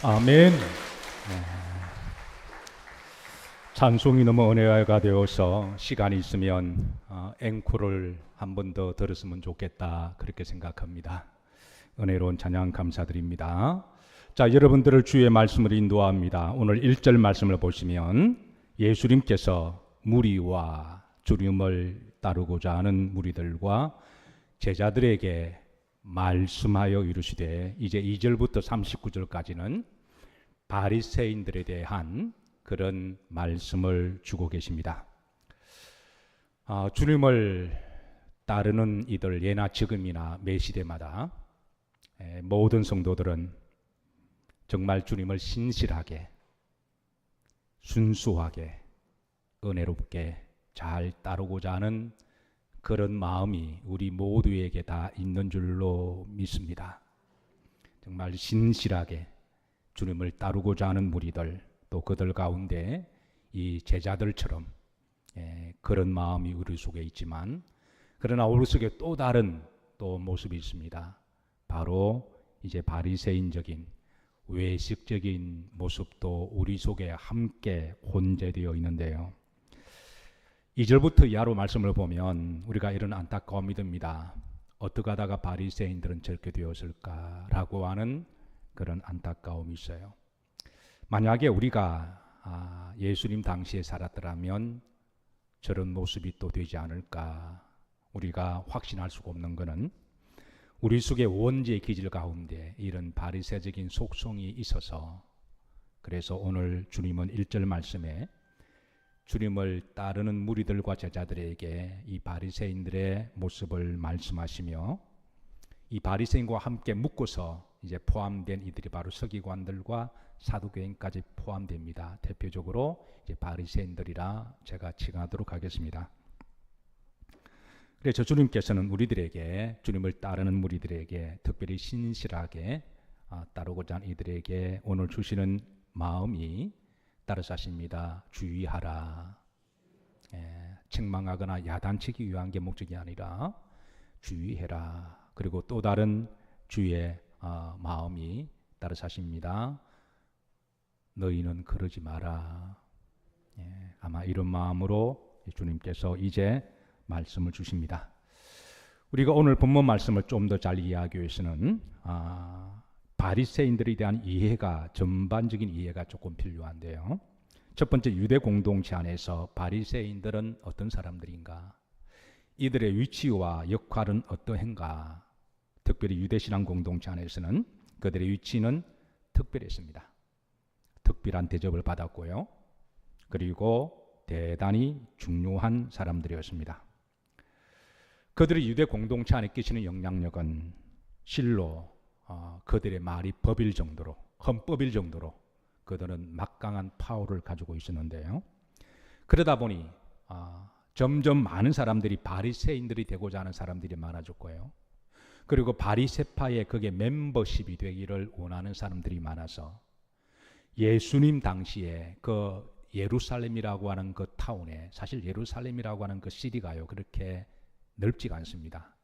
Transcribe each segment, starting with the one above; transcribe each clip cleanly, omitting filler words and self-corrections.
아멘. 찬송이 너무 은혜가 되어서 시간이 있으면 앵콜을 한 번 더 들었으면 좋겠다 그렇게 생각합니다. 은혜로운 찬양 감사드립니다. 자, 여러분들을 주의 말씀으로 인도합니다. 오늘 1절 말씀을 보시면 예수님께서 무리와 주님을 따르고자 하는 무리들과 제자들에게 말씀하여 이르시되, 이제 2절부터 39절까지는 바리새인들에 대한 그런 말씀을 주고 계십니다. 주님을 따르는 이들, 예나 지금이나 매 시대마다 모든 성도들은 정말 주님을 신실하게, 순수하게, 은혜롭게 잘 따르고자 하는 그런 마음이 우리 모두에게 다 있는 줄로 믿습니다. 정말 신실하게 주님을 따르고자 하는 무리들, 또 그들 가운데 이 제자들처럼 그런 마음이 우리 속에 있지만, 그러나 우리 속에 또 다른 또 모습이 있습니다. 바로 이제 바리새인적인 외식적인 모습도 우리 속에 함께 혼재되어 있는데요. 2절부터 이하로 말씀을 보면 우리가 이런 안타까움이 듭니다. 어떻게 하다가 바리새인들은 저렇게 되었을까라고 하는 그런 안타까움이 있어요. 만약에 우리가 예수님 당시에 살았더라면 저런 모습이 또 되지 않을까. 우리가 확신할 수가 없는 것은 우리 속에 원죄의 기질 가운데 이런 바리새적인 속성이 있어서, 그래서 오늘 주님은 1절 말씀에 주님을 따르는 무리들과 제자들에게 이 바리새인들의 모습을 말씀하시며, 이 바리새인과 함께 묶어서 이제 포함된 이들이 바로 서기관들과 사두개인까지 포함됩니다. 대표적으로 이제 바리새인들이라 제가 칭하도록 하겠습니다. 그래서 주님께서는 우리들에게, 주님을 따르는 무리들에게, 특별히 신실하게 따르고자 하는 이들에게 오늘 주시는 마음이 따라서 하십니다. 주의하라. 책망하거나 야단치기 위한 게 목적이 아니라 주의해라. 그리고 또 다른 주의 마음이 따라서 하십니다. 너희는 그러지 마라. 아마 이런 마음으로 주님께서 이제 말씀을 주십니다. 우리가 오늘 본문 말씀을 좀 더 잘 이해하기 위해서는 바리새인들에 대한 이해가, 전반적인 이해가 조금 필요한데요. 첫 번째, 유대 공동체 안에서 바리새인들은 어떤 사람들인가? 이들의 위치와 역할은 어떠한가? 특별히 유대신앙 공동체 안에서는 그들의 위치는 특별했습니다. 특별한 대접을 받았고요. 그리고 대단히 중요한 사람들이었습니다. 그들의 유대 공동체 안에 끼치는 영향력은 실로 그들의 말이 법일 정도로, 헌법일 정도로 그들은 막강한 파워를 가지고 있었는데요. 그러다 보니 점점 많은 사람들이 바리새인들이 되고자 하는 사람들이 많아졌고요. 그리고 바리새파의 그게 멤버십이 되기를 원하는 사람들이 많아서 예수님 당시에 그 예루살렘이라고 하는 그 타운에, 사실 예루살렘이라고 하는 그 시리가요 그렇게 넓지가 않습니다.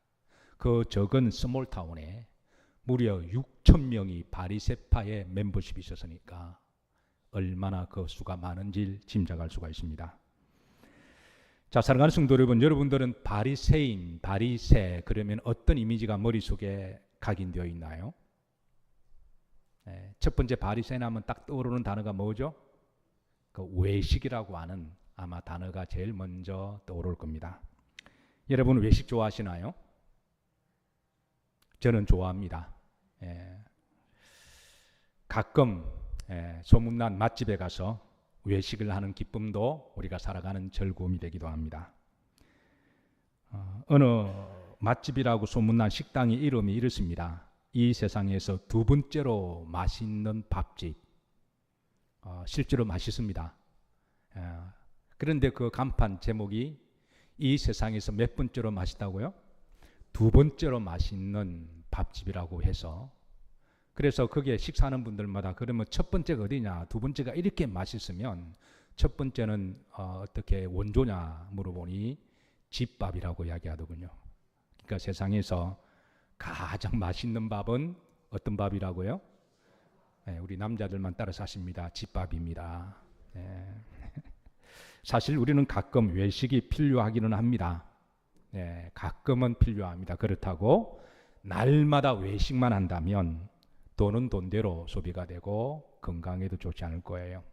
그 적은 스몰 타운에 무려 6천 명이 바리새파의 멤버십이 있었으니까 얼마나 그 수가 많은지 짐작할 수가 있습니다. 자, 사랑하는 성도 여러분, 여러분들은 바리새인, 바리새 그러면 어떤 이미지가 머릿속에 각인되어 있나요? 첫 번째 바리새인 하면 딱 떠오르는 단어가 뭐죠? 그 외식이라고 하는 아마 단어가 제일 먼저 떠오를 겁니다. 여러분 외식 좋아하시나요? 저는 좋아합니다. 가끔 소문난 맛집에 가서 외식을 하는 기쁨도 우리가 살아가는 즐거움이 되기도 합니다. 어느 맛집이라고 소문난 식당의 이름이 이렇습니다. 이 세상에서 두 번째로 맛있는 밥집. 실제로 맛있습니다. 그런데 그 간판 제목이 이 세상에서 몇 번째로 맛있다고요? 두 번째로 맛있는 밥집이라고 해서, 그래서 거기에 식사하는 분들마다 그러면 첫 번째가 어디냐, 두 번째가 이렇게 맛있으면 첫 번째는 어떻게 원조냐 물어보니 집밥이라고 이야기하더군요. 그러니까 세상에서 가장 맛있는 밥은 어떤 밥이라고요? 우리 남자들만 따라 사십니다. 집밥입니다. 사실 우리는 가끔 외식이 필요하기는 합니다. 가끔은 필요합니다. 그렇다고 날마다 외식만 한다면 돈은 돈대로 소비가 되고 건강에도 좋지 않을 거예요.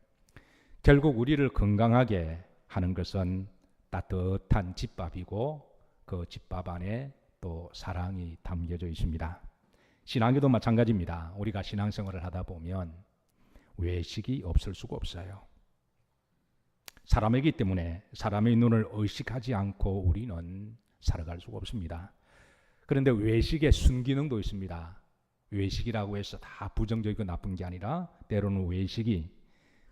결국 우리를 건강하게 하는 것은 따뜻한 집밥이고 그 집밥 안에 또 사랑이 담겨져 있습니다. 신앙에도 마찬가지입니다. 우리가 신앙생활을 하다 보면 외식이 없을 수가 없어요. 사람이기 때문에 사람의 눈을 의식하지 않고 우리는 살아갈 수가 없습니다. 그런데 외식의 순기능도 있습니다. 외식이라고 해서 다 부정적이고 나쁜 게 아니라 때로는 외식이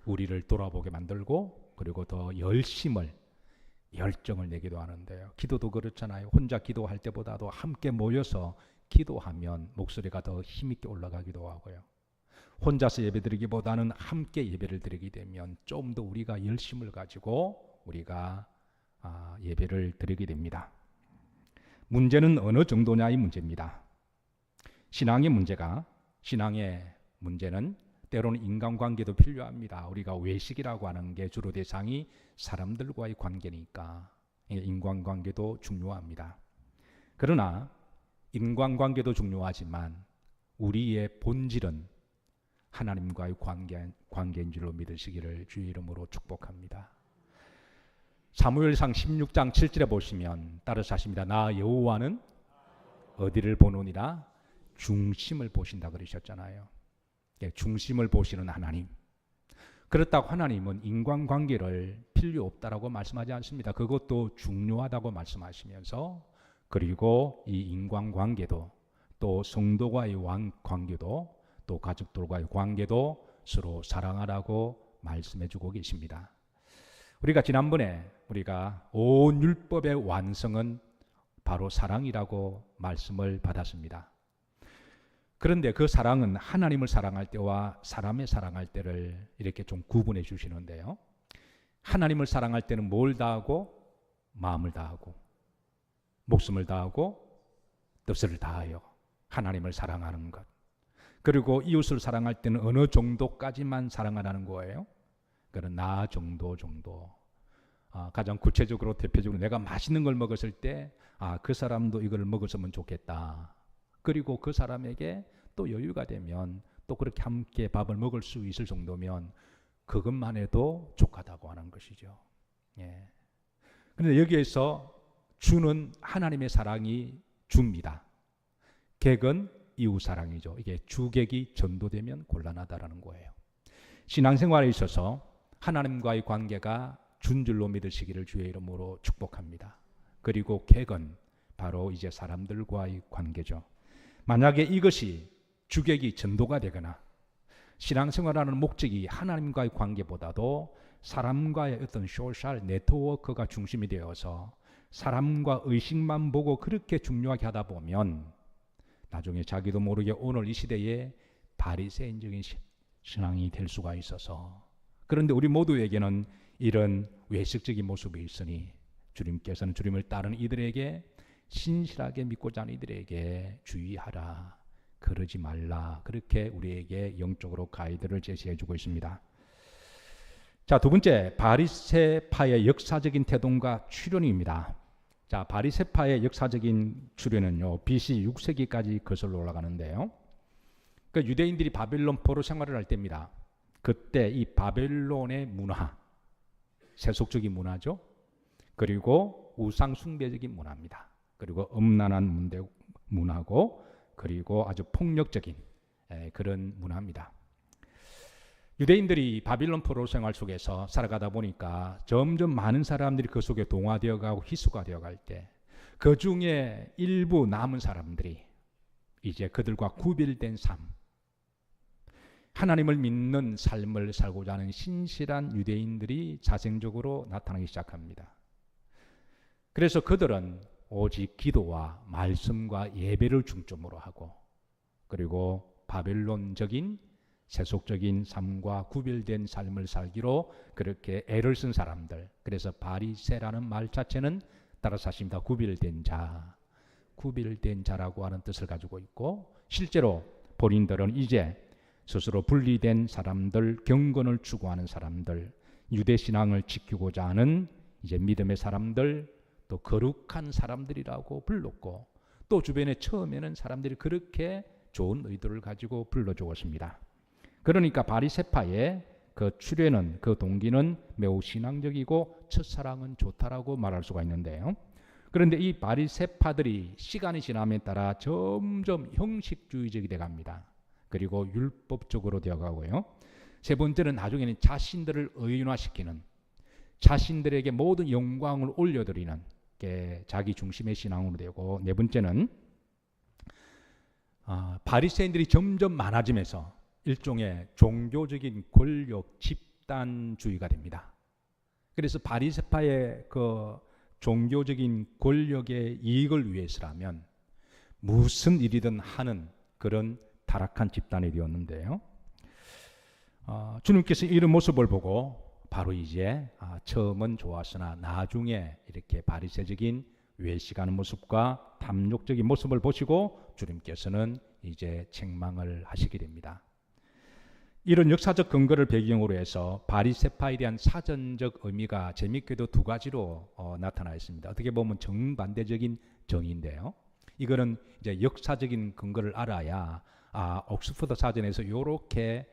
우리를 돌아보게 만들고 그리고 더 열정을 내기도 하는데요. 기도도 그렇잖아요. 혼자 기도할 때보다도 함께 모여서 기도하면 목소리가 더 힘있게 올라가기도 하고요. 혼자서 예배드리기보다는 함께 예배를 드리게 되면 좀 더 우리가 열심을 가지고 우리가 예배를 드리게 됩니다. 문제는 어느 정도냐의 문제입니다. 신앙의 문제는 때로는 인간관계도 필요합니다. 우리가 외식이라고 하는 게 주로 대상이 사람들과의 관계니까 인간관계도 중요합니다. 그러나 인간관계도 중요하지만 우리의 본질은 하나님과의 관계인 줄로 믿으시기를 주의 이름으로 축복합니다. 사무엘상 16장 7절에 보시면 따라서 하십니다. 나 여호와는 어디를 보느니라? 중심을 보신다 그러셨잖아요. 중심을 보시는 하나님. 그렇다고 하나님은 인간관계를 필요 없다라고 말씀하지 않습니다. 그것도 중요하다고 말씀하시면서 그리고 이 인간관계도 또 성도와의 관계도 또 가족들과의 관계도 서로 사랑하라고 말씀해주고 계십니다. 우리가 지난번에 우리가 온 율법의 완성은 바로 사랑이라고 말씀을 받았습니다. 그런데 그 사랑은 하나님을 사랑할 때와 사람을 사랑할 때를 이렇게 좀 구분해 주시는데요. 하나님을 사랑할 때는 뭘 다하고? 마음을 다하고 목숨을 다하고 뜻을 다하여 하나님을 사랑하는 것. 그리고 이웃을 사랑할 때는 어느 정도까지만 사랑하라는 거예요? 그런 나 정도. 가장 구체적으로 대표적으로 내가 맛있는 걸 먹었을 때 그 사람도 이걸 먹었으면 좋겠다. 그리고 그 사람에게 또 여유가 되면 또 그렇게 함께 밥을 먹을 수 있을 정도면 그것만 해도 족하다고 하는 것이죠. 그런데 여기에서 주는 하나님의 사랑이 주입니다. 객은 이웃 사랑이죠. 이게 주객이 전도되면 곤란하다라는 거예요. 신앙생활에 있어서 하나님과의 관계가 준줄로 믿으시기를 주의 이름으로 축복합니다. 그리고 객은 바로 이제 사람들과의 관계죠. 만약에 이것이 주객이 전도가 되거나 신앙생활하는 목적이 하나님과의 관계보다도 사람과의 어떤 소셜 네트워크가 중심이 되어서 사람과 의식만 보고 그렇게 중요하게 하다 보면 나중에 자기도 모르게 오늘 이 시대에 바리새인적인 신앙이 될 수가 있어서 그런데 우리 모두에게는 이런 외식적인 모습이 있으니 주님께서는 주님을 따르는 이들에게 신실하게 믿고자 하는 이들에게 주의하라. 그러지 말라. 그렇게 우리에게 영적으로 가이드를 제시해 주고 있습니다. 자, 두 번째 바리새파의 역사적인 태동과 출현입니다. 자, 바리새파의 역사적인 출현은요. BC 6세기까지 거슬러 올라가는데요. 그 유대인들이 바벨론 포로 생활을 할 때입니다. 그때 이 바벨론의 문화, 세속적인 문화죠. 그리고 우상 숭배적인 문화입니다. 그리고 음란한 문화고 그리고 아주 폭력적인 그런 문화입니다. 유대인들이 바빌론 포로 생활 속에서 살아가다 보니까 점점 많은 사람들이 그 속에 동화되어 가고 희수가 되어 갈 때 그 중에 일부 남은 사람들이 이제 그들과 구별된 삶, 하나님을 믿는 삶을 살고자 하는 신실한 유대인들이 자생적으로 나타나기 시작합니다. 그래서 그들은 오직 기도와 말씀과 예배를 중점으로 하고 그리고 바벨론적인 세속적인 삶과 구별된 삶을 살기로 그렇게 애를 쓴 사람들, 그래서 바리새라는 말 자체는 따라서 하십니다. 구별된 자라고 하는 뜻을 가지고 있고 실제로 본인들은 이제 스스로 분리된 사람들, 경건을 추구하는 사람들, 유대 신앙을 지키고자 하는 이제 믿음의 사람들, 또 거룩한 사람들이라고 불렀고, 또 주변에 처음에는 사람들이 그렇게 좋은 의도를 가지고 불러주었습니다. 그러니까 바리새파의 그 출애는, 그 동기는 매우 신앙적이고 첫사랑은 좋다라고 말할 수가 있는데요. 그런데 이 바리새파들이 시간이 지남에 따라 점점 형식주의적이 되어갑니다. 그리고 율법적으로 되어가고요. 세 번째는 나중에는 자신들을 의인화시키는, 자신들에게 모든 영광을 올려드리는 게 자기 중심의 신앙으로 되고, 네 번째는 바리새인들이 점점 많아지면서 일종의 종교적인 권력 집단주의가 됩니다. 그래서 바리새파의 그 종교적인 권력의 이익을 위해서라면 무슨 일이든 하는 그런 타락한 집단이 되었는데요. 주님께서 이런 모습을 보고 바로 이제 처음은 좋았으나 나중에 이렇게 바리새적인 외식하는 모습과 탐욕적인 모습을 보시고 주님께서는 이제 책망을 하시게 됩니다. 이런 역사적 근거를 배경으로 해서 바리새파에 대한 사전적 의미가 재미있게도 두 가지로 나타나 있습니다. 어떻게 보면 정반대적인 정의인데요. 이거는 이제 역사적인 근거를 알아야 옥스퍼드 사전에서 이렇게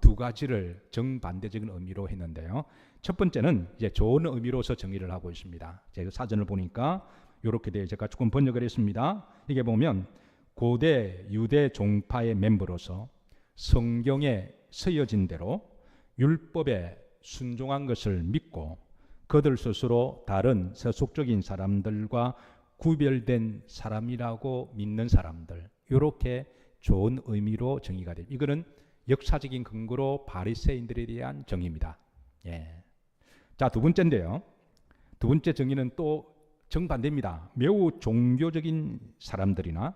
두 가지를 정반대적인 의미로 했는데요. 첫 번째는 이제 좋은 의미로서 정의를 하고 있습니다. 제가 사전을 보니까 이렇게 되어 제가 조금 번역을 했습니다. 이게 보면 고대 유대 종파의 멤버로서 성경에 쓰여진 대로 율법에 순종한 것을 믿고 그들 스스로 다른 세속적인 사람들과 구별된 사람이라고 믿는 사람들, 이렇게 좋은 의미로 정의가 됩니다. 이거는 역사적인 근거로 바리새인들에 대한 정의입니다. 자, 두 번째인데요. 두 번째 정의는 또 정반대입니다. 매우 종교적인 사람들이나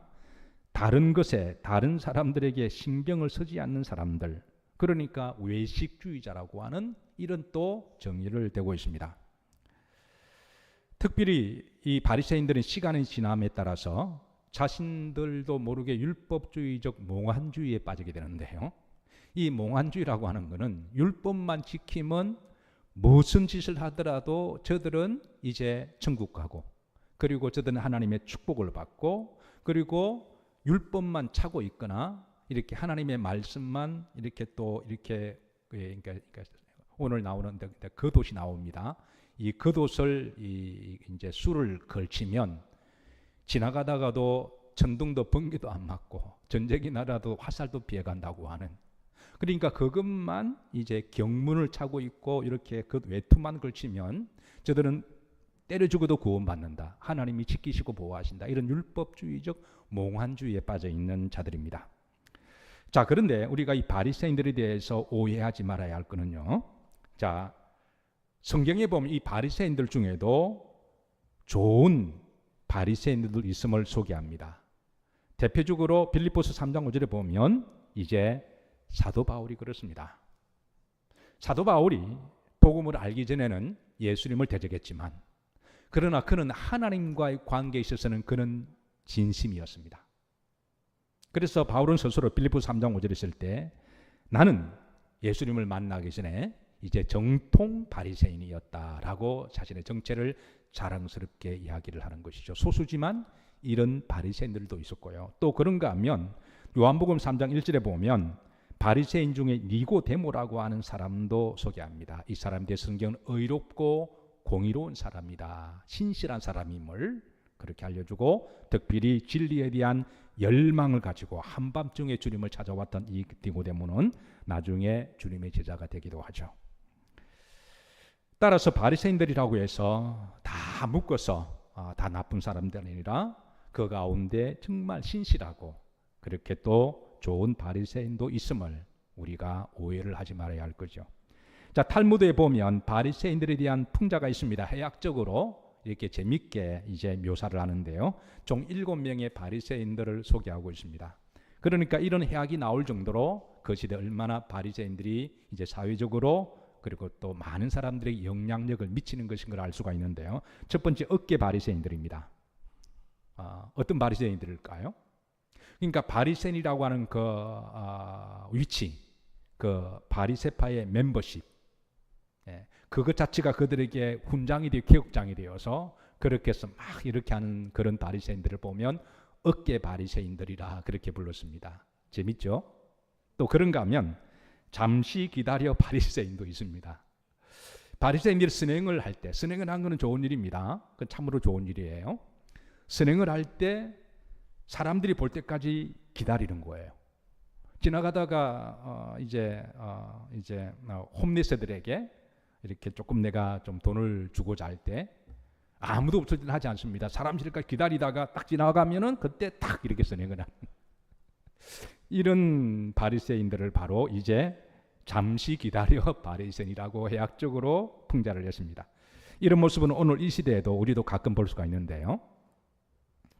다른 것에 다른 사람들에게 신경을 쓰지 않는 사람들, 그러니까 외식주의자라고 하는 이런 또 정의를 대고 있습니다. 특별히 이 바리새인들은 시간이 지남에 따라서 자신들도 모르게 율법주의적 몽환주의에 빠지게 되는데요. 이 몽환주의라고 하는 것은 율법만 지키면 무슨 짓을 하더라도 저들은 이제 천국 가고, 그리고 저들은 하나님의 축복을 받고, 그리고 율법만 차고 있거나 이렇게 하나님의 말씀만 이렇게 또 이렇게 그러니까 오늘 나오는 겉옷이 나옵니다. 이 겉옷을 이제 술을 걸치면 지나가다가도 천둥도 번개도 안 맞고 전쟁이 나라도 화살도 피해간다고 하는, 그러니까 그것만 이제 경문을 차고 있고 이렇게 그 외투만 걸치면 저들은 때려 죽어도 구원받는다, 하나님이 지키시고 보호하신다, 이런 율법주의적 몽환주의에 빠져 있는 자들입니다. 자, 그런데 우리가 이 바리새인들에 대해서 오해하지 말아야 할 거는요. 자, 성경에 보면 이 바리새인들 중에도 좋은 바리새인들 있음을 소개합니다. 대표적으로 빌립보서 3장 5절에 보면 이제 사도 바울이 그렇습니다. 사도 바울이 복음을 알기 전에는 예수님을 대적했지만, 그러나 그는 하나님과의 관계에 있어서는 그는 진심이었습니다. 그래서 바울은 스스로 빌립보서 3장 5절에 있을 때 나는 예수님을 만나기 전에 이제 정통 바리새인이었다라고 자신의 정체를 자랑스럽게 이야기를 하는 것이죠. 소수지만 이런 바리새인들도 있었고요. 또 그런가 하면 요한복음 3장 1절에 보면 바리새인 중에 니고데모라고 하는 사람도 소개합니다. 이 사람에 대해 성경은 의롭고 공의로운 사람이다, 신실한 사람임을 그렇게 알려주고, 특별히 진리에 대한 열망을 가지고 한밤중에 주님을 찾아왔던 이 니고데모는 나중에 주님의 제자가 되기도 하죠. 따라서 바리새인들이라고 해서 다 묶어서 다 나쁜 사람들이 아니라 그 가운데 정말 신실하고 그렇게 또 좋은 바리새인도 있음을 우리가 오해를 하지 말아야 할 거죠. 자, 탈무드에 보면 바리새인들에 대한 풍자가 있습니다. 해학적으로 이렇게 재밌게 이제 묘사를 하는데요. 총 7명의 바리새인들을 소개하고 있습니다. 그러니까 이런 해학이 나올 정도로 그 시대 얼마나 바리새인들이 이제 사회적으로 그리고 또 많은 사람들에게 영향력을 미치는 것인 걸 알 수가 있는데요. 첫 번째, 어깨 바리새인들입니다. 어떤 바리새인들일까요? 그러니까 바리새인이라고 하는 그 위치, 그 바리새파의 멤버십, 그것 자체가 그들에게 훈장이 되어 기억장이 되어서 그렇게 해서 막 이렇게 하는 그런 바리새인들을 보면 어깨 바리새인들이라 그렇게 불렀습니다. 재밌죠? 또 그런가 하면 잠시 기다려 바리새인도 있습니다. 바리새인들이 선행을 할 때, 선행을 한 것은 좋은 일입니다. 그건 참으로 좋은 일이에요. 선행을 할 때 사람들이 볼 때까지 기다리는 거예요. 지나가다가 이제 홈리스들에게 이렇게 조금 내가 좀 돈을 주고자 할 때 아무도 없을 때는 하지 않습니다. 사람들까지 기다리다가 딱 지나가면은 그때 딱 이렇게 선행을 하는 이런 바리새인들을 바로 이제 잠시 기다려 바리새인이라고 해학적으로 풍자를 했습니다. 이런 모습은 오늘 이 시대에도 우리도 가끔 볼 수가 있는데요.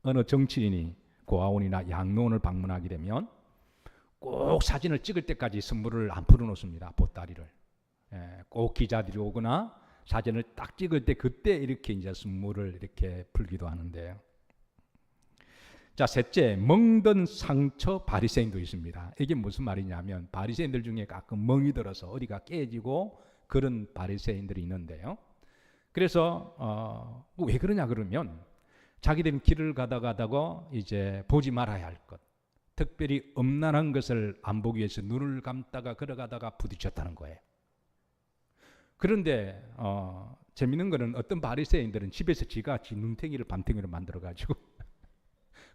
어느 정치인이 고아원이나 양로원을 방문하게 되면 꼭 사진을 찍을 때까지 선물을 안 풀어놓습니다. 보따리를. 꼭 기자들이 오거나 사진을 딱 찍을 때 그때 이렇게 이제 선물을 이렇게 풀기도 하는데요. 자, 셋째, 멍든 상처 바리새인도 있습니다. 이게 무슨 말이냐면 바리새인들 중에 가끔 멍이 들어서 어디가 깨지고 그런 바리새인들이 있는데요. 그래서 왜 그러냐 그러면 자기들은 길을 가다가 이제 보지 말아야 할 것, 특별히 음란한 것을 안 보기 위해서 눈을 감다가 걸어가다가 부딪혔다는 거예요. 그런데 재밌는 거는 어떤 바리새인들은 집에서 지가 지 눈탱이를 밤탱이로 만들어가지고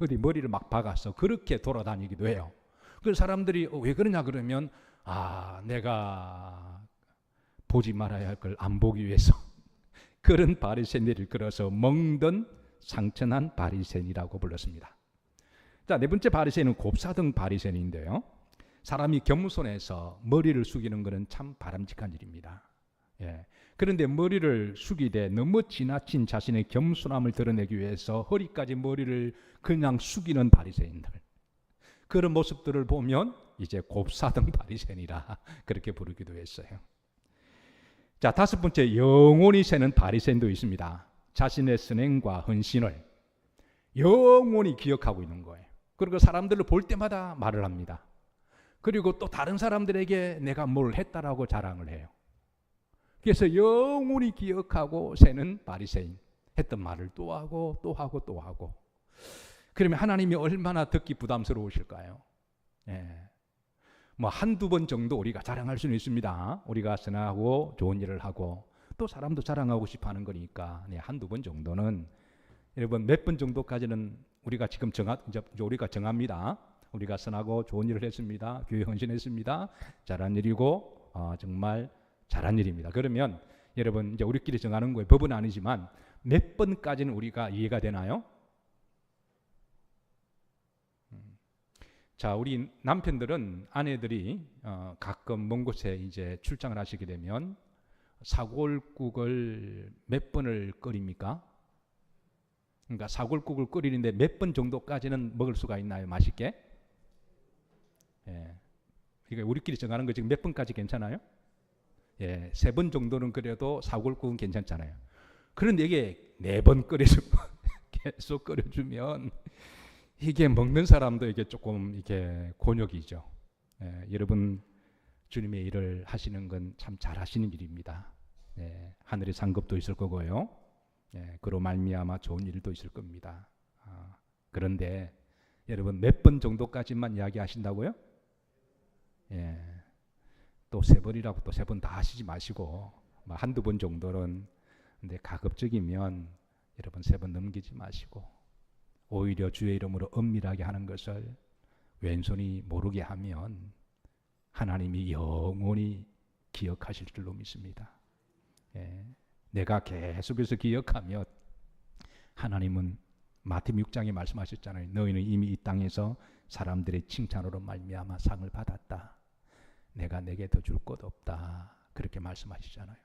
어디 머리를 막 박아서 그렇게 돌아다니기도 해요. 그래서 사람들이 왜 그러냐 그러면 내가 보지 말아야 할 걸 안 보기 위해서 그런 바리새인들을 끌어서 멍든 상처난 바리새인이라고 불렀습니다. 자, 네 번째 바리새인은 곱사등 바리새인인데요. 사람이 겸손해서 머리를 숙이는 것은 참 바람직한 일입니다. 그런데 머리를 숙이되 너무 지나친 자신의 겸손함을 드러내기 위해서 허리까지 머리를 그냥 숙이는 바리새인들, 그런 모습들을 보면 이제 곱사등 바리새인이라 그렇게 부르기도 했어요. 자, 다섯 번째, 영원히 새는 바리새인도 있습니다. 자신의 선행과 헌신을 영원히 기억하고 있는 거예요. 그리고 사람들을 볼 때마다 말을 합니다. 그리고 또 다른 사람들에게 내가 뭘 했다라고 자랑을 해요. 그래서 영원히 기억하고 새는 바리새인, 했던 말을 또 하고 또 하고 또 하고. 그러면 하나님이 얼마나 듣기 부담스러우실까요? 뭐 한두 번 정도 우리가 자랑할 수는 있습니다. 우리가 선하고 좋은 일을 하고 또 사람도 자랑하고 싶어 하는 거니까 한두 번 정도는, 여러분 몇 번 정도까지는 우리가 지금 우리가 정합니다. 우리가 선하고 좋은 일을 했습니다. 교회 헌신했습니다. 잘한 일이고 정말 잘한 일입니다. 그러면 여러분 이제 우리끼리 정하는 거예요. 법은 아니지만 몇 번까지는 우리가 이해가 되나요? 자, 우리 남편들은 아내들이 가끔 먼 곳에 이제 출장을 하시게 되면 사골국을 몇 번을 끓입니까? 그러니까 사골국을 끓이는데 몇 번 정도까지는 먹을 수가 있나요? 맛있게? 그러니까 우리끼리 정하는 거 지금 몇 번까지 괜찮아요? 3번 정도는 그래도 사골국은 괜찮잖아요. 그런데 이게 4번 끓여주면 계속 끓여주면 이게 먹는 사람도 이게 조금 이게 곤욕이죠. 여러분 주님의 일을 하시는 건 참 잘하시는 일입니다. 하늘의 상급도 있을 거고요. 그로 말미암아 좋은 일도 있을 겁니다. 그런데 여러분 몇 번 정도까지만 이야기하신다고요? 또 3번이라고 또 3번 다 하시지 마시고 한두 번 정도는, 근데 가급적이면 여러분 3번 넘기지 마시고 오히려 주의 이름으로 엄밀하게 하는 것을 왼손이 모르게 하면 하나님이 영원히 기억하실 줄로 믿습니다. 내가 계속해서 기억하면 하나님은 마태복음 6장에 말씀하셨잖아요. 너희는 이미 이 땅에서 사람들의 칭찬으로 말미암아 상을 받았다. 내가 내게 더 줄 것 없다. 그렇게 말씀하시잖아요.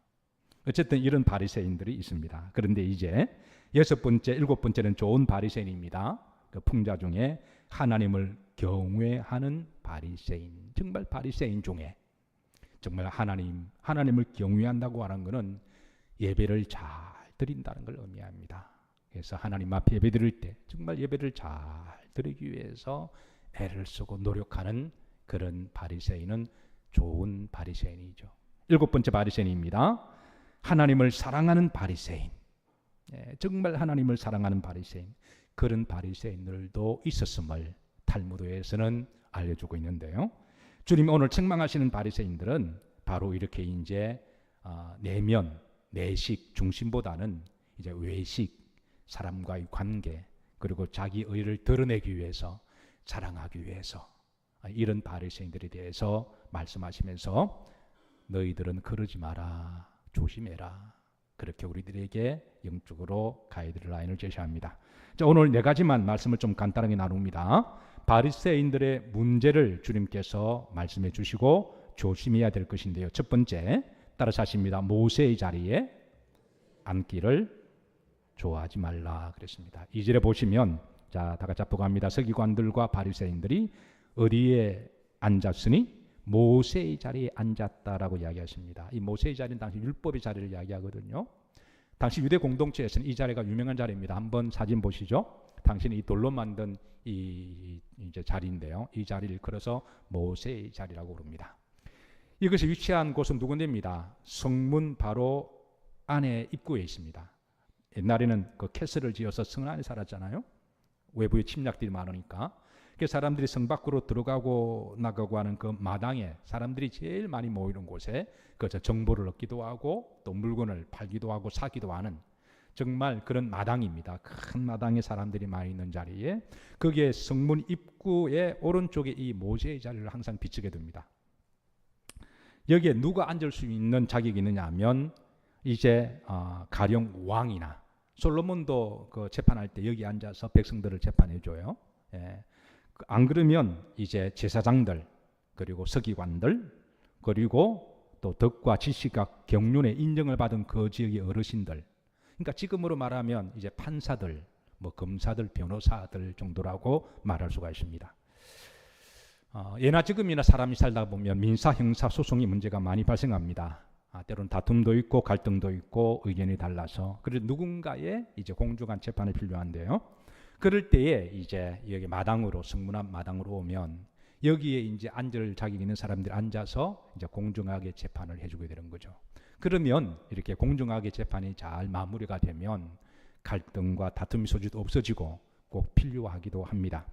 어쨌든 이런 바리새인들이 있습니다. 그런데 이제 6번째, 7번째는 좋은 바리새인입니다. 그 풍자 중에 하나님을 경외하는 바리새인, 정말 바리새인 중에 정말 하나님을 경외한다고 하는 것은 예배를 잘 드린다는 걸 의미합니다. 그래서 하나님 앞에 예배 드릴 때 정말 예배를 잘 드리기 위해서 애를 쓰고 노력하는 그런 바리새인은 좋은 바리새인이죠. 7번째 바리새인입니다. 하나님을 사랑하는 바리새인. 정말 하나님을 사랑하는 바리새인. 그런 바리새인들도 있었음을 탈무드에서는 알려주고 있는데요. 주님 오늘 책망하시는 바리새인들은 바로 이렇게 이제 내면, 내식 중심보다는 이제 외식, 사람과의 관계, 그리고 자기 의를 드러내기 위해서, 자랑하기 위해서 이런 바리새인들에 대해서 말씀하시면서 너희들은 그러지 마라, 조심해라. 그렇게 우리들에게 영적으로 가이드라인을 제시합니다. 자, 오늘 4가지만 말씀을 좀 간단하게 나눕니다. 바리새인들의 문제를 주님께서 말씀해 주시고 조심해야 될 것인데요. 첫 번째, 따라서 하십니다. 모세의 자리에 앉기를 좋아하지 말라 그랬습니다. 2절에 보시면, 자, 다 같이 앞으로 갑니다. 서기관들과 바리새인들이 어디에 앉았으니 모세의 자리에 앉았다라고 이야기하십니다. 이 모세의 자리는 당시 율법의 자리를 이야기하거든요. 당시 유대 공동체에서는 이 자리가 유명한 자리입니다. 한번 사진 보시죠. 당신이 이 돌로 만든 이제 자리인데요. 이 자리를 일컬어서 모세의 자리라고 부릅니다. 이것이 위치한 곳은 누군데입니다. 성문 바로 안에 입구에 있습니다. 옛날에는 그 캐슬을 지어서 성 안에 살았잖아요. 외부의 침략들이 많으니까. 그 사람들이 성 밖으로 들어가고 나가고 하는 그 마당에 사람들이 제일 많이 모이는 곳에 그저 정보를 얻기도 하고 또 물건을 팔기도 하고 사기도 하는 정말 그런 마당입니다. 큰 마당에 사람들이 많이 있는 자리에 거기에 성문 입구의 오른쪽에 이 모세의 자리를 항상 비추게 됩니다. 여기에 누가 앉을 수 있는 자격이 있느냐 하면 이제 가령 왕이나 솔로몬도 그 재판할 때 여기 앉아서 백성들을 재판해 줘요. 예. 안 그러면 이제 제사장들 그리고 서기관들 그리고 또 덕과 지식과 경륜의 인정을 받은 그 지역의 어르신들, 그러니까 지금으로 말하면 이제 판사들, 뭐 검사들, 변호사들 정도라고 말할 수가 있습니다. 예나 지금이나 사람이 살다 보면 민사, 형사, 소송이 문제가 많이 발생합니다. 때로는 다툼도 있고 갈등도 있고 의견이 달라서 그래서 누군가의 이제 공정한 재판이 필요한데요. 그럴 때에 이제 여기 마당으로 성문 앞 마당으로 오면 여기에 이제 앉을 자격 있는 사람들이 앉아서 이제 공정하게 재판을 해주게 되는 거죠. 그러면 이렇게 공정하게 재판이 잘 마무리가 되면 갈등과 다툼의 소지도 없어지고 꼭 필요하기도 합니다.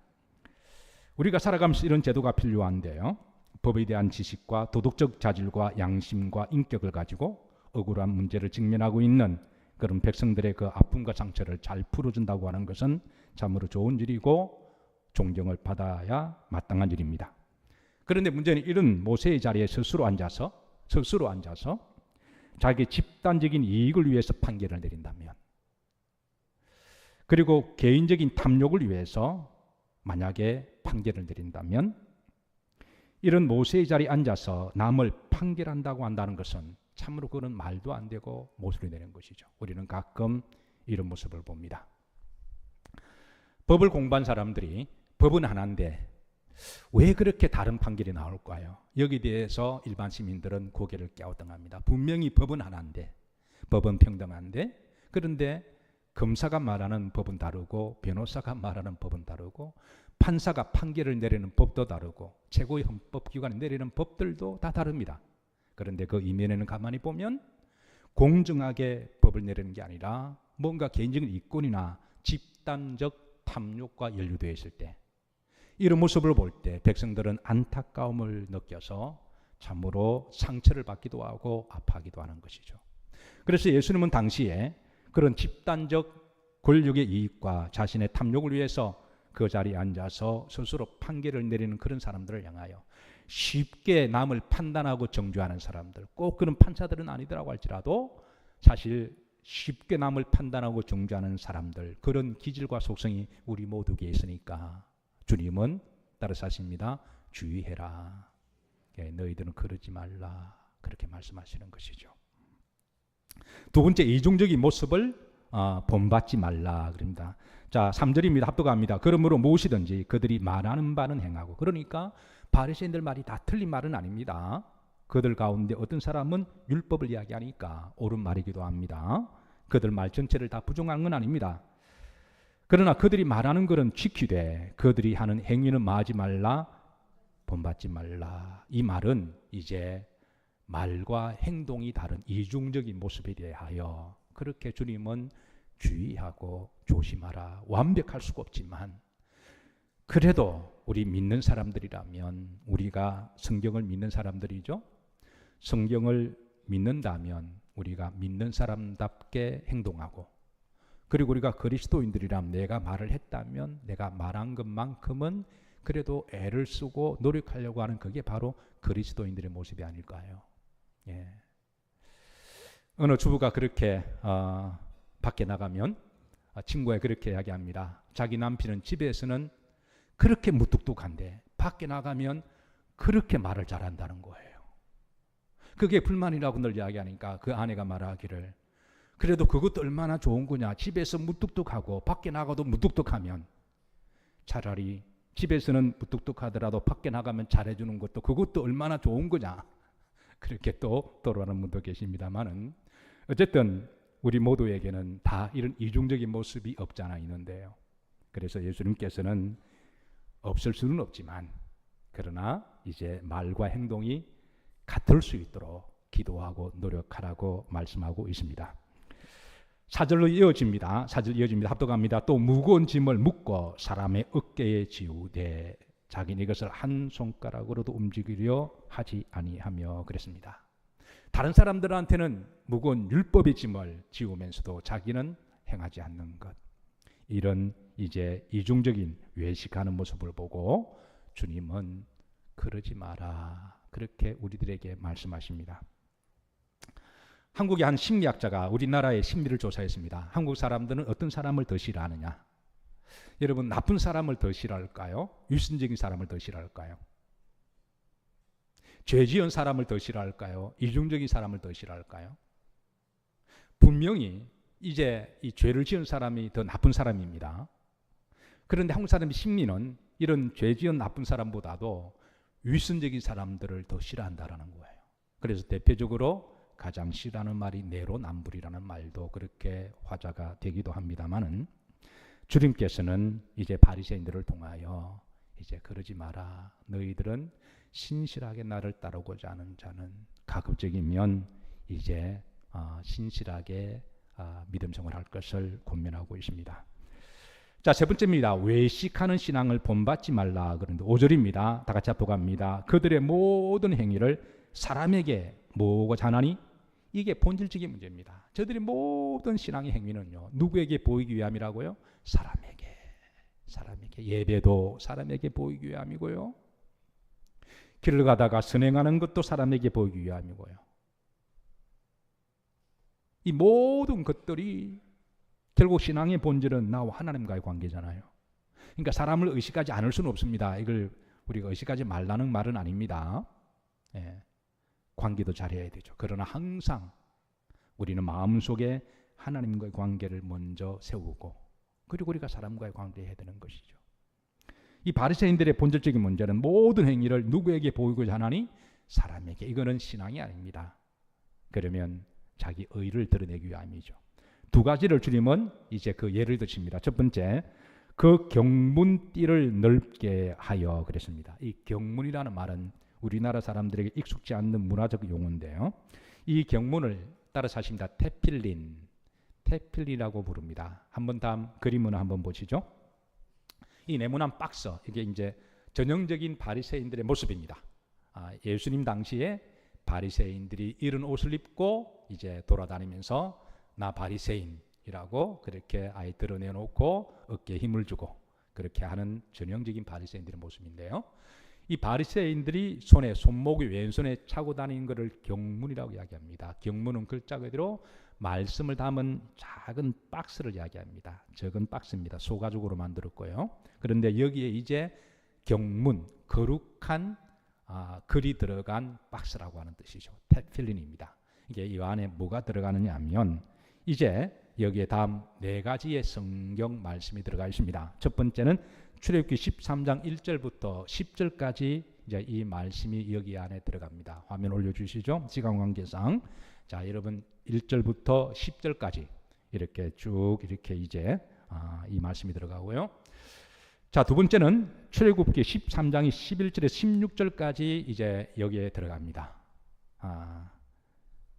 우리가 살아가면서 이런 제도가 필요한데요. 법에 대한 지식과 도덕적 자질과 양심과 인격을 가지고 억울한 문제를 직면하고 있는 그런 백성들의 그 아픔과 상처를 잘 풀어준다고 하는 것은 참으로 좋은 일이고 존경을 받아야 마땅한 일입니다. 그런데 문제는 이런 모세의 자리에 스스로 앉아서 자기 집단적인 이익을 위해서 판결을 내린다면, 그리고 개인적인 탐욕을 위해서 만약에 판결을 내린다면, 이런 모세의 자리에 앉아서 남을 판결한다고 한다는 것은 참으로 그런 말도 안 되고 모순이 되는 것이죠. 우리는 가끔 이런 모습을 봅니다. 법을 공부한 사람들이 법은 하나인데 왜 그렇게 다른 판결이 나올까요? 여기에 대해서 일반 시민들은 고개를 갸우뚱합니다. 분명히 법은 하나인데, 법은 평등한데, 그런데 검사가 말하는 법은 다르고 변호사가 말하는 법은 다르고 판사가 판결을 내리는 법도 다르고 최고의 헌법기관이 내리는 법들도 다 다릅니다. 그런데 그 이면에는 가만히 보면 공정하게 법을 내리는 게 아니라 뭔가 개인적인 이권이나 집단적 탐욕과 연루되어 있을 때, 이런 모습을 볼 때 백성들은 안타까움을 느껴서 참으로 상처를 받기도 하고 아파하기도 하는 것이죠. 그래서 예수님은 당시에 그런 집단적 권력의 이익과 자신의 탐욕을 위해서 그 자리에 앉아서 스스로 판결을 내리는 그런 사람들을 향하여 쉽게 남을 판단하고 정죄하는 사람들, 꼭 그런 판사들은 아니더라고 할지라도 사실 쉽게 남을 판단하고 정죄하는 사람들, 그런 기질과 속성이 우리 모두에게 있으니까 주님은 따라서 하십니다. 주의해라. 너희들은 그러지 말라. 그렇게 말씀하시는 것이죠. 두 번째, 이중적인 모습을 본받지 말라 그럽니다. 자, 3절입니다. 합독합니다. 그러므로 무엇이든지 그들이 말하는 바는 행하고. 그러니까 바리새인들 말이 다 틀린 말은 아닙니다. 그들 가운데 어떤 사람은 율법을 이야기하니까 옳은 말이기도 합니다. 그들 말 전체를 다 부정하는 건 아닙니다. 그러나 그들이 말하는 것은 지키되 그들이 하는 행위는 마하지 말라, 본받지 말라. 이 말은 이제 말과 행동이 다른 이중적인 모습에 대하여 그렇게 주님은 주의하고 조심하라. 완벽할 수가 없지만 그래도 우리 믿는 사람들이라면, 우리가 성경을 믿는 사람들이죠. 성경을 믿는다면 우리가 믿는 사람답게 행동하고, 그리고 우리가 그리스도인들이라면 내가 말을 했다면 내가 말한 것만큼은 그래도 애를 쓰고 노력하려고 하는, 그게 바로 그리스도인들의 모습이 아닐까요? 예. 어느 주부가 그렇게 밖에 나가면 친구가 그렇게 이야기합니다. 자기 남편은 집에서는 그렇게 무뚝뚝한데 밖에 나가면 그렇게 말을 잘한다는 거예요. 그게 불만이라고 늘 이야기하니까 그 아내가 말하기를, 그래도 그것도 얼마나 좋은 거냐. 집에서 무뚝뚝하고 밖에 나가도 무뚝뚝하면 차라리 집에서는 무뚝뚝하더라도 밖에 나가면 잘해주는 것도 그것도 얼마나 좋은 거냐. 그렇게 또 돌아가는 분도 계십니다만은, 어쨌든 우리 모두에게는 다 이런 이중적인 모습이 없지 않아 있는데요. 그래서 예수님께서는 없을 수는 없지만, 그러나 이제 말과 행동이 같을 수 있도록 기도하고 노력하라고 말씀하고 있습니다. 4절로 이어집니다. 4절 이어집니다. 합독합니다. 또 무거운 짐을 묶어 사람의 어깨에 지우되 자기는 이것을 한 손가락으로도 움직이려 하지 아니하며 그랬습니다. 다른 사람들한테는 무거운 율법의 짐을 지우면서도 자기는 행하지 않는 것, 이런 이제 이중적인 외식하는 모습을 보고 주님은 그러지 마라, 그렇게 우리들에게 말씀하십니다. 한국의 한 심리학자가 우리나라의 심리를 조사했습니다. 한국 사람들은 어떤 사람을 더 싫어하느냐? 여러분, 나쁜 사람을 더 싫어할까요? 위선적인 사람을 더 싫어할까요? 죄 지은 사람을 더 싫어할까요? 이중적인 사람을 더 싫어할까요? 분명히 이제 이 죄를 지은 사람이 더 나쁜 사람입니다. 그런데 한국 사람의 심리는 이런 죄 지은 나쁜 사람보다도 위선적인 사람들을 더 싫어한다라는 거예요. 그래서 대표적으로 가장 싫어하는 말이 내로남불이라는 말도 그렇게 화제가 되기도 합니다만은, 주님께서는 이제 바리새인들을 통하여 이제 그러지 마라. 너희들은 신실하게 나를 따르고자 하는 자는 가급적이면 이제 신실하게 믿음 생활할 것을 권면하고 있습니다. 자, 세 번째입니다. 외식하는 신앙을 본받지 말라. 그런데 5절입니다. 다 같이 합독합니다. 그들의 모든 행위를 사람에게 뭐고자 하나니? 이게 본질적인 문제입니다. 저들의 모든 신앙의 행위는요, 누구에게 보이기 위함이라고요? 사람에게. 예배도 사람에게 보이기 위함이고요, 길을 가다가 선행하는 것도 사람에게 보이기 위함이고요. 이 모든 것들이 결국 신앙의 본질은 나와 하나님과의 관계잖아요. 그러니까 사람을 의식하지 않을 수는 없습니다. 이걸 우리가 의식하지 말라는 말은 아닙니다. 예. 관계도 잘해야 되죠. 그러나 항상 우리는 마음속에 하나님과의 관계를 먼저 세우고, 그리고 우리가 사람과의 관계를 해야 되는 것이죠. 이 바리새인들의 본질적인 문제는 모든 행위를 누구에게 보이고자 하나니? 사람에게. 이거는 신앙이 아닙니다. 그러면 자기 의를 드러내기 위함이죠. 두 가지를 주님은 이제 그 예를 드십니다. 첫 번째, 그 경문띠를 넓게 하여 그랬습니다. 이 경문이라는 말은 우리나라 사람들에게 익숙지 않는 문화적 용어인데요, 이 경문을 따라서 하십니다. 테필린이라고 부릅니다. 한번 다음 그림을 한번 보시죠. 이 네모난 박스, 이게 이제 전형적인 바리새인들의 모습입니다. 예수님 당시에 바리새인들이 이런 옷을 입고 이제 돌아다니면서 나 바리새인이라고 그렇게 아예 드러내놓고 어깨에 힘을 주고 그렇게 하는 전형적인 바리새인들의 모습인데요, 이 바리새인들이 손에, 손목이 왼손에 차고 다니는 것을 경문이라고 이야기합니다. 경문은 글자 그대로 말씀을 담은 작은 박스를 이야기합니다. 적은 박스입니다. 소가죽으로 만들었고요. 그런데 여기에 이제 경문, 거룩한 글이 들어간 박스라고 하는 뜻이죠. 테필린입니다. 이게 이 안에 뭐가 들어가느냐 하면, 이제 여기에 다음 네 가지의 성경 말씀이 들어가 있습니다. 첫 번째는 출애굽기 13장 1절부터 10절까지 이제 이 말씀이 여기 안에 들어갑니다. 화면 올려주시죠. 시간 관계상. 자, 여러분 1절부터 10절까지 이렇게 쭉 이렇게 이제 이 말씀이 들어가고요. 자, 두 번째는 출애굽기 13장이 11절에서 16절까지 이제 여기에 들어갑니다.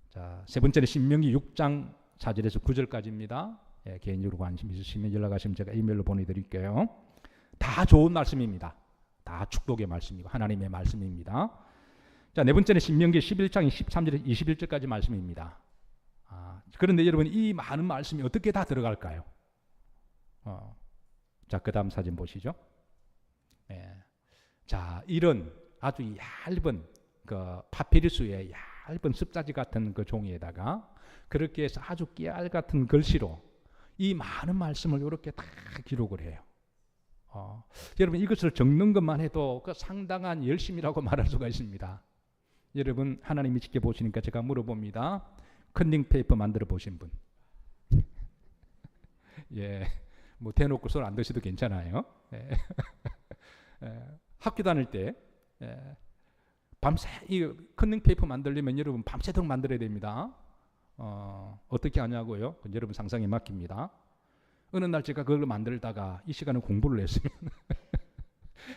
자, 세 번째는 신명기 6장 4절에서 9절까지입니다. 예, 개인적으로 관심 있으시면 연락하시면 제가 이메일로 보내드릴게요. 다 좋은 말씀입니다. 다 축복의 말씀이고 하나님의 말씀입니다. 자, 네 번째는 신명기 11장 13절에서 21절까지 말씀입니다. 그런데 여러분, 이 많은 말씀이 어떻게 다 들어갈까요? 자, 그 다음 사진 보시죠. 예. 자, 이런 아주 얇은 그 파피루스의 얇은 습자지 같은 그 종이에다가 그렇게 해서 아주 깨알 같은 글씨로 이 많은 말씀을 이렇게 다 기록을 해요. 여러분, 이것을 적는 것만 해도 그 상당한 열심이라고 말할 수가 있습니다. 여러분, 하나님이 지켜보시니까 제가 물어봅니다. 컨닝 페이퍼 만들어 보신 분? 예, 뭐 대놓고 손 안 드셔도 괜찮아요. 예. 학교 다닐 때 밤새 이 컨닝 페이퍼 만들려면 여러분 밤새도록 만들어야 됩니다. 어떻게 하냐고요? 여러분 상상에 맡깁니다. 어느 날 제가 그걸 만들다가 이 시간에 공부를 했으면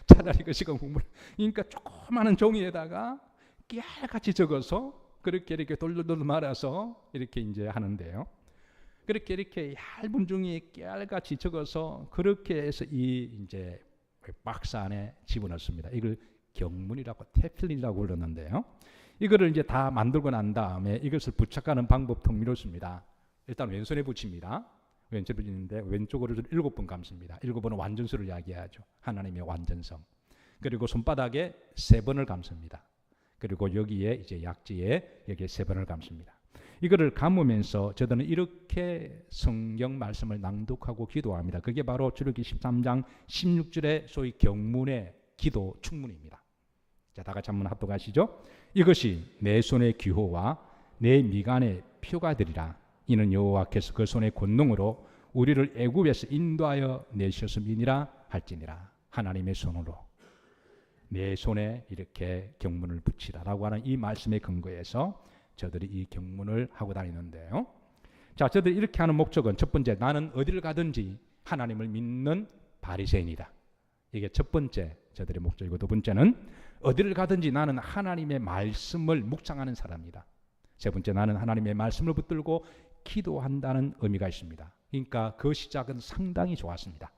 차라리 그 시간 공부를, 그러니까 조그마한 종이에다가 깨알같이 적어서 그렇게 이렇게 돌돌돌 말아서 이렇게 이제 하는데요. 그렇게 얇은 종이에 깨알같이 적어서 그렇게 해서 이 이제 박스 안에 집어넣습니다. 이걸 경문이라고 테필린이라고 그러는데요. 이거를 이제 다 만들고 난 다음에 이것을 부착하는 방법도 이렇습니다. 일단 왼손에 붙입니다. 왼손에 붙이는데 왼쪽으로 7번 감습니다. 7번은 완전수를 이야기하죠. 하나님의 완전성. 그리고 손바닥에 3번을 감습니다. 그리고 여기에 이제 약지에 여기에 3번을 감습니다. 이거를 감으면서 저들은 이렇게 성경 말씀을 낭독하고 기도합니다. 그게 바로 출애굽기 13장 16절의 소위 경문의 기도 축문입니다. 자, 다 같이 한번 합독하시죠. 이것이 내 손의 기호와 내 미간의 표가 되리라. 이는 여호와께서 그 손의 권능으로 우리를 애굽에서 인도하여 내셨음이니라 할지니라. 하나님의 손으로 내 손에 이렇게 경문을 붙이라라고 하는 이 말씀에 근거해서 저들이 이 경문을 하고 다니는데요. 자, 저들이 이렇게 하는 목적은 첫 번째, 나는 어디를 가든지 하나님을 믿는 바리새인이다. 이게 첫 번째 저들의 목적이고, 두 번째는 어디를 가든지 나는 하나님의 말씀을 묵상하는 사람이다. 세 번째, 나는 하나님의 말씀을 붙들고 기도한다는 의미가 있습니다. 그러니까 그 시작은 상당히 좋았습니다.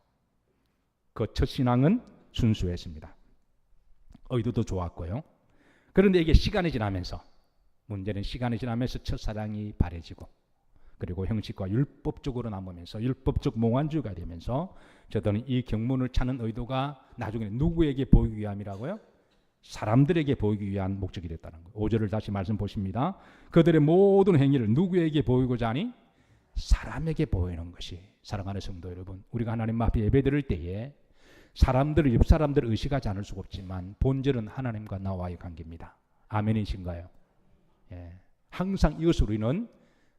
그 첫 신앙은 순수했습니다. 의도도 좋았고요. 그런데 이게 시간이 지나면서, 문제는 시간이 지나면서 첫사랑이 바래지고, 그리고 형식과 율법적으로 남으면서 율법적 몽환주의가 되면서 저들은 이 경문을 찾는 의도가 나중에 누구에게 보이기 위함이라고요? 사람들에게 보이기 위한 목적이 됐다는 거예요. 5절을 다시 말씀 보십니다. 그들의 모든 행위를 누구에게 보이고자 하니? 사람에게 보이는 것이. 사랑하는 성도 여러분, 우리가 하나님 앞에 예배드릴 때에 사람들을, 옆 사람들을 의식하지 않을 수가 없지만 본질은 하나님과 나와의 관계입니다. 아멘이신가요? 예. 항상 이것을 우리는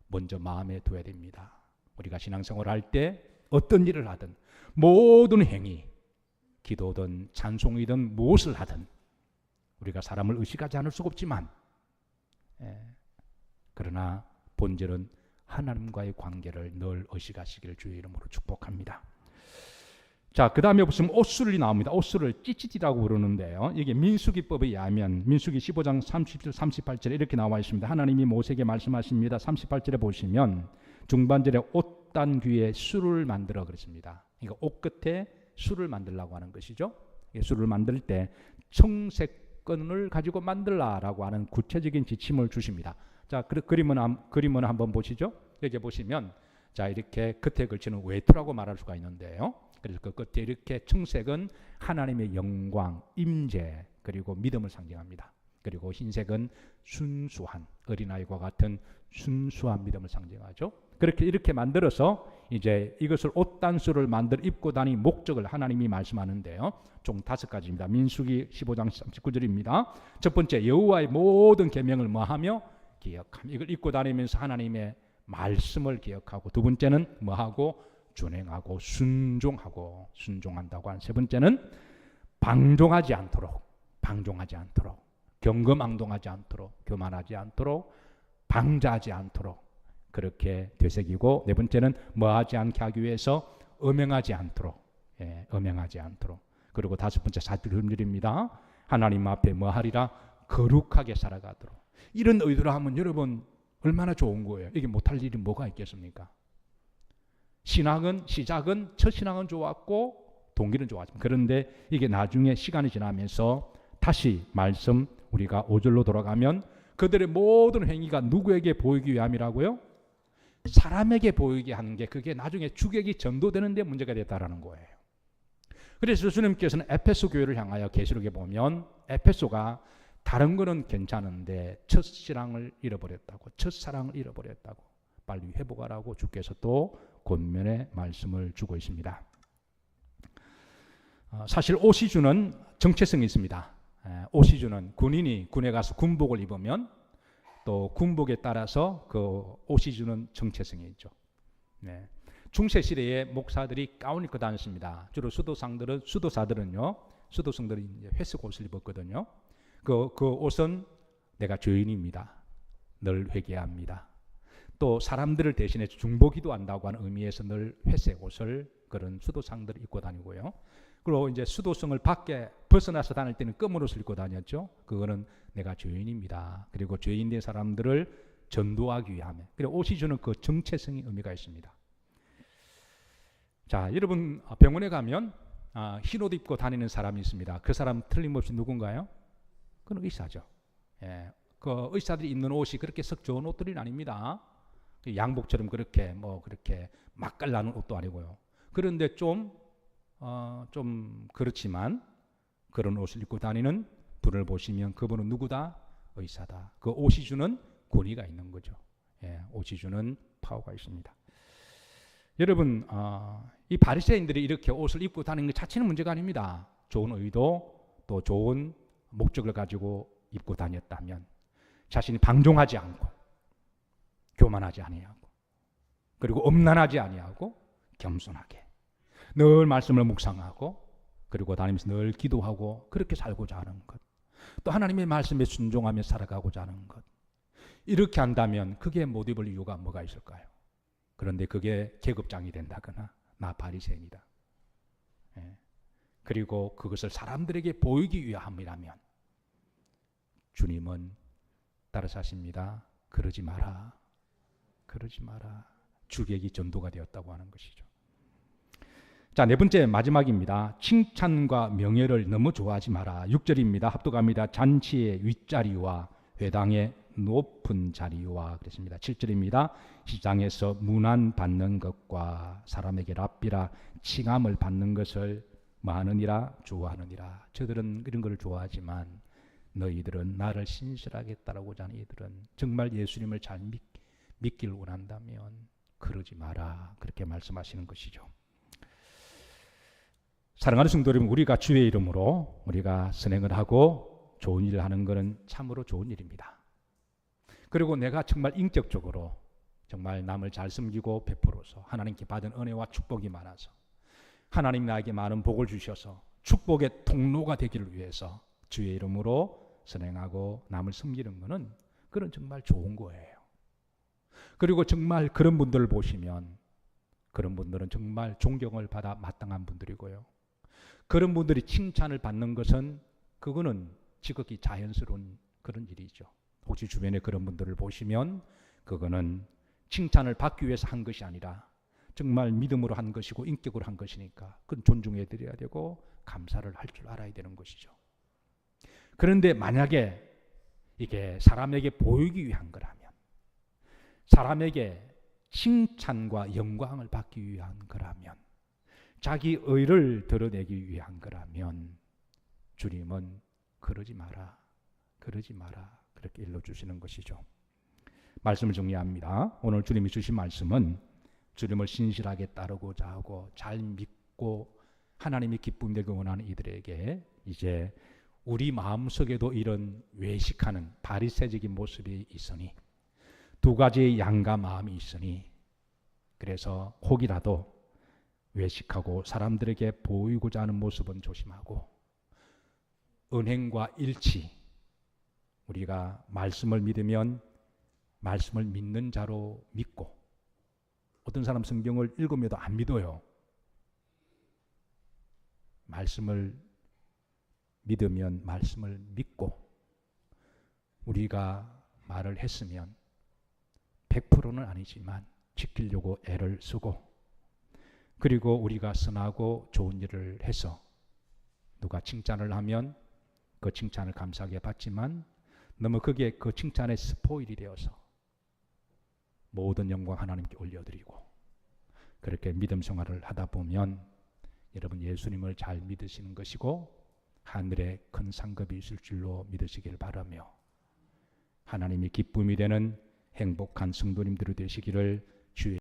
먼저 마음에 둬야 됩니다. 우리가 신앙생활을 할 때 어떤 일을 하든 모든 행위, 기도든 찬송이든 무엇을 하든 우리가 사람을 의식하지 않을 수가 없지만 그러나 본질은 하나님과의 관계를 늘 의식하시기를 주의 이름으로 축복합니다. 자, 그 다음에 보시면 옥술이 나옵니다. 옥술을 찌찌띠라고 부르는데요. 이게 민수기법에 의하면 민수기 15장 37, 38절에 이렇게 나와 있습니다. 하나님이 모세에게 말씀하십니다. 38절에 보시면 중반절에 옷단귀에 술을 만들어 그랬습니다. 그러니까 옷 끝에 술을 만들라고 하는 것이죠. 술을 만들 때 청색건을 가지고 만들라라고 하는 구체적인 지침을 주십니다. 자, 그림은 한번 보시죠. 여기 보시면 자, 이렇게 끝에 걸치는 외투라고 말할 수가 있는데요. 그래서 그 끝에 이렇게 청색은 하나님의 영광, 임재, 그리고 믿음을 상징합니다. 그리고 흰색은 순수한 어린아이와 같은 순수한 믿음을 상징하죠. 그렇게 이렇게 만들어서 이제 이것을 옷단수를 만들어 입고 다니는 목적을 하나님이 말씀하는데요. 총 5가지입니다. 민수기 15장 39절입니다. 첫 번째, 여호와의 모든 계명을 뭐하며 기억하며, 이걸 입고 다니면서 하나님의 말씀을 기억하고, 두 번째는 뭐하고 준행하고 순종한다고 하는, 세 번째는 방종하지 않도록 경거망동하지 않도록, 교만하지 않도록, 방자하지 않도록 그렇게 되새기고, 네 번째는 뭐하지 않게 하기 위해서 음행하지 않도록, 음행하지 않도록. 그리고 다섯 번째 사실금절입니다. 하나님 앞에 뭐 하리라? 거룩하게 살아가도록. 이런 의도로 하면 여러분 얼마나 좋은 거예요. 이게 못할 일이 뭐가 있겠습니까? 신앙은 시작은 첫 신앙은 좋았고 동기는 좋았지만 그런데 이게 나중에 시간이 지나면서 다시 말씀 우리가 5절로 돌아가면 그들의 모든 행위가 누구에게 보이기 위함이라고요? 사람에게 보이게 하는 게 그게 나중에 주객이 전도되는 데 문제가 됐다라는 거예요. 그래서 주님께서는 에페소 교회를 향하여 계시록에 보면 에페소가 다른 거는 괜찮은데 첫사랑을 잃어버렸다고 빨리 회복하라고 주께서 또 권면의 말씀을 주고 있습니다. 사실 오시주는 정체성이 있습니다. 오시주는 군인이 군에 가서 군복을 입으면 또 군복에 따라서 그 옷이 주는 정체성이 있죠. 중세 시대에 목사들이 가운 입고 다녔습니다. 주로 수도사들은요, 수도성들이 회색 옷을 입었거든요. 그 옷은 내가 죄인입니다. 늘 회개합니다. 또 사람들을 대신해 중보기도 한다고 하는 의미에서 늘 회색 옷을 그런 수도상들을 입고 다니고요. 그리고 이제 수도성을 밖에 벗어나서 다닐 때는 검은 옷을 입고 다녔죠. 그거는 내가 죄인입니다. 그리고 죄인된 사람들을 전도하기 위함에. 그리고 옷이 주는 그 정체성이 의미가 있습니다. 자, 여러분 병원에 가면 흰 옷 입고 다니는 사람이 있습니다. 그 사람 틀림없이 누군가요? 그건 의사죠. 그 의사들이 입는 옷이 그렇게 썩 좋은 옷들이 아닙니다. 양복처럼 그렇게 맛깔나는 옷도 아니고요. 그런데 좀 그렇지만 그런 옷을 입고 다니는 분을 보시면 그분은 누구다? 의사다. 그 옷이 주는 권위가 있는 거죠. 옷이 주는 파워가 있습니다. 여러분, 이 바리새인들이 이렇게 옷을 입고 다니는 것 자체는 문제가 아닙니다. 좋은 의도 또 좋은 목적을 가지고 입고 다녔다면 자신이 방종하지 않고 교만하지 아니하고 그리고 엄난하지 아니하고 겸손하게 늘 말씀을 묵상하고 그리고 다니면서 늘 기도하고 그렇게 살고자 하는 것, 또 하나님의 말씀에 순종하며 살아가고자 하는 것, 이렇게 한다면 그게 못 입을 이유가 뭐가 있을까요? 그런데 그게 계급장이 된다거나 나 바리새인이다, 그리고 그것을 사람들에게 보이기 위함이라면 주님은 따라서 하십니다. 그러지 마라. 주객이 전도가 되었다고 하는 것이죠. 자, 네 번째 마지막입니다. 칭찬과 명예를 너무 좋아하지 마라. 6절입니다. 합독합니다. 잔치의 윗자리와 회당의 높은 자리와 그랬습니다. 7절입니다. 시장에서 문안받는 것과 사람에게 랍비라 칭함을 받는 것을 많으니라 좋아하느니라. 저들은 이런 걸 좋아하지만 너희들은 나를 신실하게 따르고자 하는 이들은 정말 예수님을 잘 믿기를 원한다면 그러지 마라. 그렇게 말씀하시는 것이죠. 사랑하는 성도 여러분, 우리가 주의 이름으로 우리가 선행을 하고 좋은 일을 하는 것은 참으로 좋은 일입니다. 그리고 내가 정말 인격적으로 정말 남을 잘 섬기고 베풀어서 하나님께 받은 은혜와 축복이 많아서 하나님 나에게 많은 복을 주셔서 축복의 통로가 되기를 위해서 주의 이름으로 선행하고 남을 섬기는 것은 그건 정말 좋은 거예요. 그리고 정말 그런 분들을 보시면 그런 분들은 정말 존경을 받아 마땅한 분들이고요. 그런 분들이 칭찬을 받는 것은 그거는 지극히 자연스러운 그런 일이죠. 혹시 주변에 그런 분들을 보시면 그거는 칭찬을 받기 위해서 한 것이 아니라 정말 믿음으로 한 것이고 인격으로 한 것이니까 그건 존중해 드려야 되고 감사를 할 줄 알아야 되는 것이죠. 그런데 만약에 이게 사람에게 보이기 위한 거라면, 사람에게 칭찬과 영광을 받기 위한 거라면, 자기 의를 드러내기 위한 거라면 주님은 그러지 마라 그렇게 일러주시는 것이죠. 말씀을 정리합니다. 오늘 주님이 주신 말씀은 주님을 신실하게 따르고자 하고 잘 믿고 하나님이 기쁨 되기 원하는 이들에게 이제 우리 마음속에도 이런 외식하는 바리새적인 모습이 있으니, 두 가지의 양가 마음이 있으니, 그래서 혹이라도 외식하고 사람들에게 보이고자 하는 모습은 조심하고 은행과 일치, 우리가 말씀을 믿으면 말씀을 믿는 자로 믿고, 어떤 사람 성경을 읽으며도 안 믿어요. 말씀을 믿으면 말씀을 믿고 우리가 말을 했으면 100%는 아니지만 지키려고 애를 쓰고 그리고 우리가 선하고 좋은 일을 해서 누가 칭찬을 하면 그 칭찬을 감사하게 받지만 너무 그게 그 칭찬의 스포일이 되어서 모든 영광 하나님께 올려드리고 그렇게 믿음 생활을 하다 보면 여러분 예수님을 잘 믿으시는 것이고 하늘에 큰 상급이 있을 줄로 믿으시길 바라며 하나님이 기쁨이 되는 행복한 성도님들이 되시기를 주의